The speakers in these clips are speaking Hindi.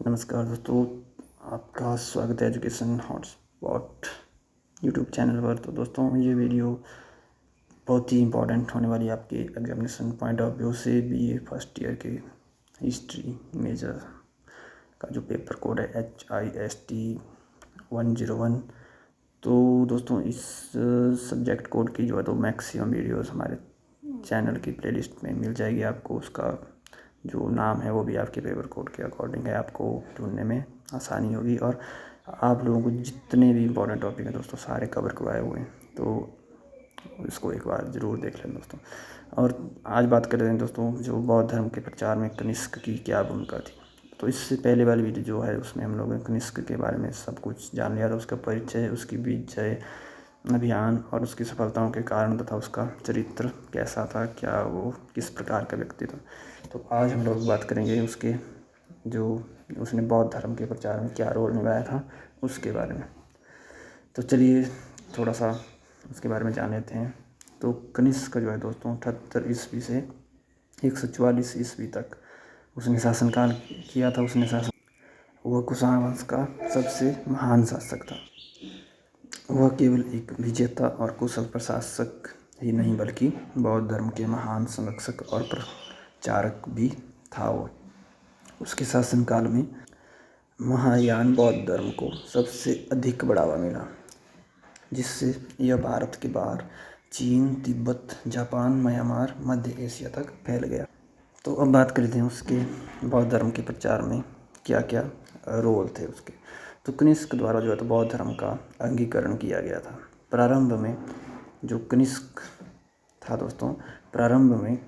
नमस्कार दोस्तों, आपका स्वागत है एजुकेशन हॉटस्पॉट यूट्यूब चैनल पर। तो दोस्तों, ये वीडियो बहुत ही इम्पोर्टेंट होने वाली है आपके एग्जामिनेशन पॉइंट ऑफ व्यू से। बीए फर्स्ट ईयर के हिस्ट्री मेजर का जो पेपर कोड है HIST 101। तो दोस्तों, इस सब्जेक्ट कोड की जो है तो मैक्सिमम वीडियोस हमारे चैनल की प्लेलिस्ट में मिल जाएगी आपको। उसका जो नाम है वो भी आपके पेपर कोड के अकॉर्डिंग है, आपको ढूंढने में आसानी होगी। और आप लोगों को जितने भी इम्पोर्टेंट टॉपिक हैं दोस्तों, सारे कवर करवाए हुए हैं, तो इसको एक बार ज़रूर देख लें दोस्तों। और आज बात कर रहे हैं दोस्तों, जो बौद्ध धर्म के प्रचार में कनिष्क की क्या भूमिका थी। तो इससे पहले वाली वीडियो जो है उसमें हम लोगों ने कनिष्क के बारे में सब कुछ जान लिया था, उसका परिचय, उसकी विजय अभियान और उसकी सफलताओं के कारण तथा उसका चरित्र कैसा था, क्या वो किस प्रकार का व्यक्ति था। तो आज हम लोग बात करेंगे उसके जो उसने बौद्ध धर्म के प्रचार में क्या रोल निभाया था उसके बारे में। तो चलिए थोड़ा सा उसके बारे में जान लेते हैं। तो कनिष्क जो है दोस्तों 78 ईस्वी से 144 ईस्वी तक उसने शासनकाल किया था। वह कुषाण वंश का सबसे महान शासक था। वह केवल एक विजेता और कुशल प्रशासक ही नहीं बल्कि बौद्ध धर्म के महान संरक्षक और प्रचारक भी था। उसके शासनकाल में महायान बौद्ध धर्म को सबसे अधिक बढ़ावा मिला, जिससे यह भारत के बाहर चीन, तिब्बत, जापान, म्यांमार, मध्य एशिया तक फैल गया। तो अब बात करते हैं उसके बौद्ध धर्म के प्रचार में क्या क्या रोल थे उसके। तो कनिष्क द्वारा जो है तो बौद्ध धर्म का अंगीकरण किया गया था। प्रारंभ में जो कनिष्क था दोस्तों, प्रारंभ में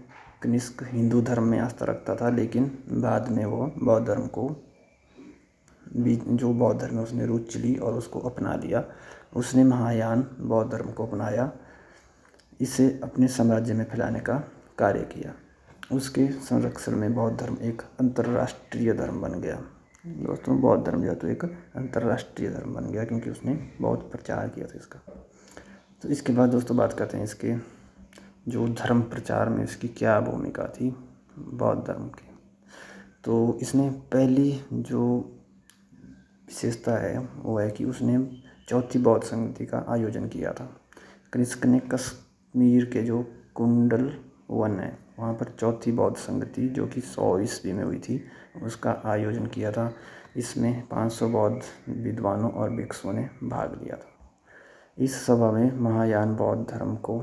कनिष्क हिंदू धर्म में आस्था रखता था, लेकिन बाद में वो बौद्ध धर्म को जो बौद्ध धर्म में उसने रुचि ली और उसको अपना लिया। उसने महायान बौद्ध धर्म को अपनाया, इसे अपने साम्राज्य में फैलाने का कार्य किया। उसके संरक्षण में बौद्ध धर्म एक अंतर्राष्ट्रीय धर्म बन गया। दोस्तों, बौद्ध धर्म जो है तो एक अंतर्राष्ट्रीय धर्म बन गया क्योंकि उसने बहुत प्रचार किया था इसका। तो इसके बाद दोस्तों बात करते हैं इसके जो धर्म प्रचार में इसकी क्या भूमिका थी बौद्ध धर्म की। तो इसने पहली जो विशेषता है वो है कि उसने चौथी बौद्ध संगति का आयोजन किया था। कनिष्क ने कश्मीर के जो कुंडल वन है वहाँ पर चौथी बौद्ध संगति जो कि 100 ईस्वी में हुई थी उसका आयोजन किया था। इसमें 500 बौद्ध विद्वानों और भिक्षुओं ने भाग लिया था। इस सभा में महायान बौद्ध धर्म को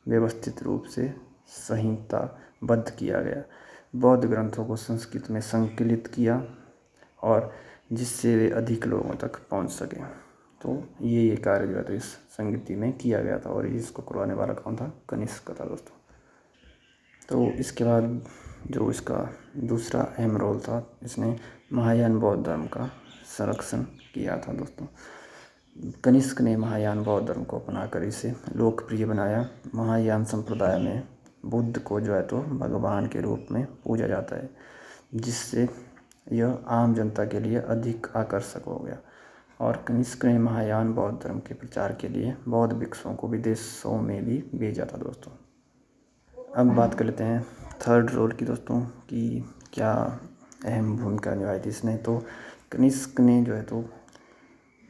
व्यवस्थित रूप से संहिताबद्ध किया गया, बौद्ध ग्रंथों को संस्कृत में संकलित किया और जिससे वे अधिक लोगों तक पहुंच सके। तो ये कार्य जो है तो इस संगति में किया गया था और इसको करवाने वाला कौन था? कनिष्क था दोस्तों। तो इसके बाद जो इसका दूसरा अहम रोल था, इसने महायान बौद्ध धर्म का संरक्षण किया था दोस्तों। कनिष्क ने महायान बौद्ध धर्म को अपनाकर इसे लोकप्रिय बनाया। महायान संप्रदाय में बुद्ध को जो है तो भगवान के रूप में पूजा जाता है, जिससे यह आम जनता के लिए अधिक आकर्षक हो गया। और कनिष्क ने महायान बौद्ध धर्म के प्रचार के लिए बौद्ध भिक्षुओं को विदेशों में भी भेजा था दोस्तों। अब बात कर लेते हैं थर्ड रोल की दोस्तों, कि क्या अहम भूमिका निभाई थी इसने। तो कनिष्क ने जो है तो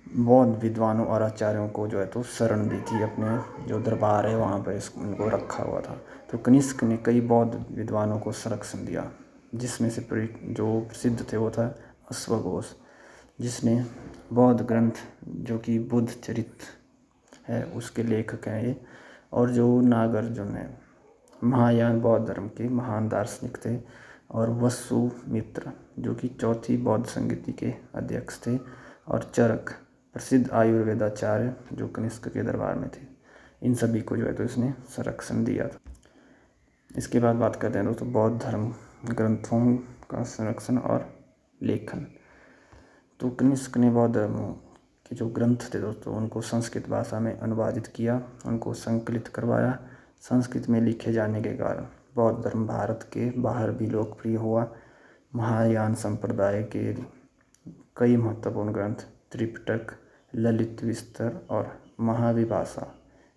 बौद्ध विद्वानों और आचार्यों को जो है तो शरण दी थी। अपने जो दरबार है वहाँ पर इनको रखा हुआ था। तो कनिष्क ने कई बौद्ध विद्वानों को संरक्षण दिया, जिसमें से जो प्रसिद्ध थे वो था अश्वघोष, जिसने बौद्ध ग्रंथ जो कि बुद्ध चरित्र है उसके लेखक हैं ये। और जो नागार्जुन है महायान बौद्ध धर्म के महान दार्शनिक थे। और वसुमित्र जो कि चौथी बौद्ध संगति के अध्यक्ष थे। और चरक प्रसिद्ध आयुर्वेदाचार्य जो कनिष्क के दरबार में थे। इन सभी को जो है तो इसने संरक्षण दिया था। इसके बाद बात करते हैं दोस्तों बौद्ध धर्म ग्रंथों का संरक्षण और लेखन। तो कनिष्क ने बौद्ध धर्म के जो ग्रंथ थे दोस्तों उनको संस्कृत भाषा में अनुवादित किया, उनको संकलित करवाया। संस्कृत में लिखे जाने के कारण बौद्ध धर्म भारत के बाहर भी लोकप्रिय हुआ। महायान संप्रदाय के कई महत्वपूर्ण ग्रंथ त्रिपिटक, ललित विस्तर और महाविभाषा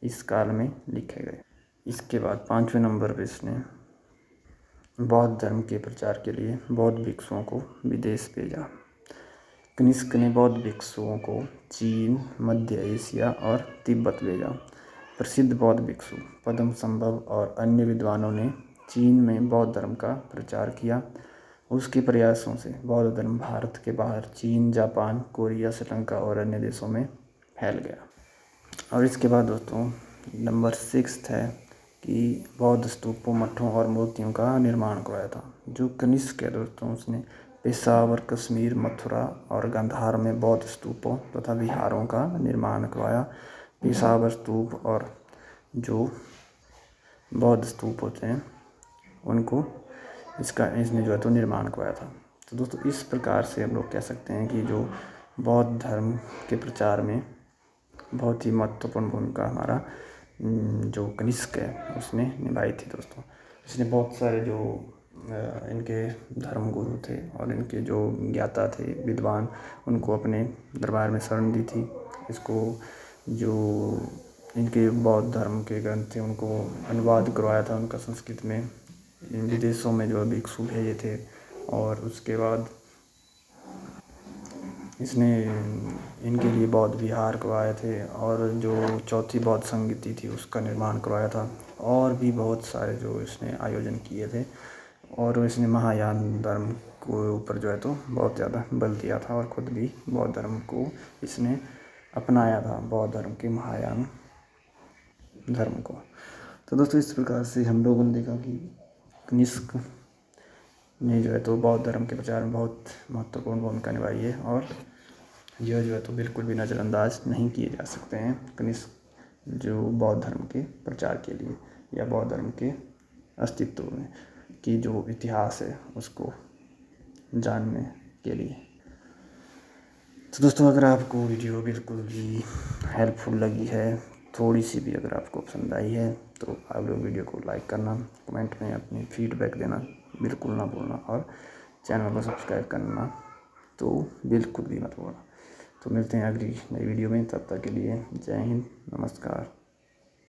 इस काल में लिखे गए। इसके बाद 5वें नंबर पर इसने बौद्ध धर्म के प्रचार के लिए बौद्ध भिक्षुओं को विदेश भेजा। कनिष्क ने बौद्ध भिक्षुओं को चीन, मध्य एशिया और तिब्बत भेजा। प्रसिद्ध बौद्ध भिक्षु पद्मसंभव और अन्य विद्वानों ने चीन में बौद्ध धर्म का प्रचार किया। उसके प्रयासों से बौद्ध धर्म भारत के बाहर चीन, जापान, कोरिया, श्रीलंका और अन्य देशों में फैल गया। और इसके बाद दोस्तों नंबर 6 है कि बौद्ध स्तूपों, मठों और मूर्तियों का निर्माण करवाया था। जो कनिष्क है दोस्तों, उसने पेशावर, कश्मीर, मथुरा और गांधार में बौद्ध स्तूपों तथा विहारों का निर्माण करवाया। पेशावर स्तूप और जो बौद्ध स्तूप होते हैं उनको इसने जो है तो निर्माण करवाया था। तो दोस्तों इस प्रकार से हम लोग कह सकते हैं कि जो बौद्ध धर्म के प्रचार में बहुत ही महत्वपूर्ण भूमिका हमारा जो कनिष्क है उसने निभाई थी दोस्तों। इसने बहुत सारे जो इनके धर्मगुरु थे और इनके जो ज्ञाता थे, विद्वान, उनको अपने दरबार में शरण दी थी। इसको जो इनके बौद्ध धर्म के ग्रंथ थे उनको अनुवाद करवाया था उनका संस्कृत में। इन विदेशों में जो भिक्षु भेजे थे और उसके बाद इसने इनके लिए बौद्ध विहार करवाए थे और जो चौथी बौद्ध संगीति थी उसका निर्माण करवाया था। और भी बहुत सारे जो इसने आयोजन किए थे और इसने महायान धर्म को ऊपर जो है तो बहुत ज़्यादा बल दिया था और ख़ुद भी बौद्ध धर्म को इसने अपनाया था, बौद्ध धर्म के महायान धर्म को। तो दोस्तों इस प्रकार से हम लोगों ने देखा कि कनिष्क ने जो है तो बौद्ध धर्म के प्रचार में बहुत महत्वपूर्ण भूमिका निभाई है और यह जो है तो बिल्कुल भी नज़रअंदाज नहीं किए जा सकते हैं कनिष्क जो बौद्ध धर्म के प्रचार के लिए या बौद्ध धर्म के अस्तित्व में की जो इतिहास है उसको जानने के लिए। तो दोस्तों अगर आपको वीडियो बिल्कुल भी हेल्पफुल लगी है, थोड़ी सी भी अगर आपको पसंद आई है तो आप लोग वीडियो को लाइक करना, कमेंट में अपनी फीडबैक देना बिल्कुल ना भूलना और चैनल को सब्सक्राइब करना तो बिल्कुल भी मत भूलना। तो मिलते हैं अगली नई वीडियो में, तब तक के लिए जय हिंद, नमस्कार।